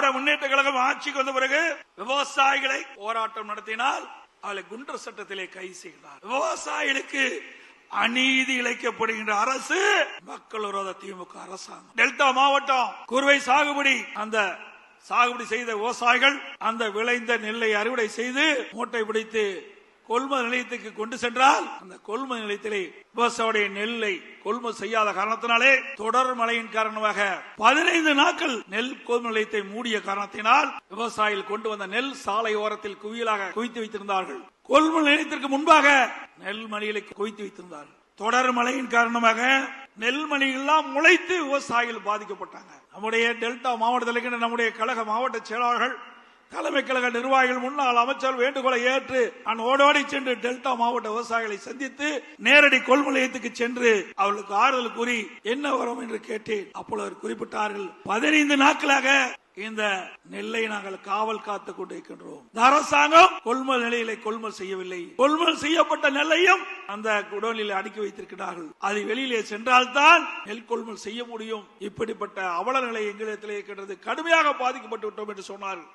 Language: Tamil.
திராவிட முன்னேற்ற கழகம் ஆட்சிக்கு வந்த பிறகு விவசாயிகளை போராட்டம் நடத்தினால் அவளை குண்டர் சட்டத்திலே கைது செய்கிறார். விவசாயிகளுக்கு அநீதி இழைக்கப்படுகின்ற அரசு மக்கள் விரோத திமுக அரசாங்கம். டெல்டா மாவட்டம் குறுவை சாகுபடி, அந்த சாகுபடி செய்த விவசாயிகள் அந்த விளைந்த நெல்லை அறுவடை செய்து மூட்டை பிடித்து கொள்முதல் நிலையத்துக்கு கொண்டு சென்றால் அந்த கொள்முதல் நிலையத்திலே விவசாயிய நெல்லை கொள்முதல் செய்யாத காரணத்தினாலே தொடர் மழையின் காரணமாக 15 நாட்கள் நெல் கொள்முதல் நிலையத்தை மூடிய காரணத்தினால் விவசாயிகள் கொண்டு வந்த நெல் சாலை ஓரத்தில் குவியலாக குவித்து வைத்திருந்தார்கள். கொள்முதல் நிலையத்திற்கு முன்பாக நெல் மணிகளை குவித்து வைத்திருந்தார்கள். தொடர் மழையின் காரணமாக நெல்மணி எல்லாம் முளைத்து விவசாயிகள் பாதிக்கப்பட்டாங்க. நம்முடைய டெல்டா மாவட்டத்தில் நம்முடைய கழக மாவட்ட செயலாளர்கள், தலைமை கழக நிர்வாகிகள், முன்னாள் அமைச்சர் வேண்டுகோளை ஏற்று நான் ஓடோடி சென்று டெல்டா மாவட்ட விவசாயிகளை சந்தித்து நேரடி கொள்முதல் நிலையத்துக்கு சென்று அவர்களுக்கு ஆறுதல் கூறி என்ன வரும் என்று கேட்டேன். அப்பொழுது குறிப்பிட்டார்கள், 15 நாட்களாக இந்த நெல்லை நாங்கள் காவல் காத்துக் கொண்டிருக்கின்றோம். அரசாங்கம் கொள்முதல் நிலையிலே கொள்முதல் செய்யவில்லை. கொள்முதல் செய்யப்பட்ட நெல்லையும் அந்த குடோனில் அடுக்கி வைத்திருக்கிறார்கள். அது வெளியிலே சென்றால்தான் நெல் கொள்முதல் செய்ய முடியும். இப்படிப்பட்ட அவல நிலை எங்களிடத்திலே இருக்கின்றது. கடுமையாக பாதிக்கப்பட்டு விட்டோம் என்று சொன்னார்கள்.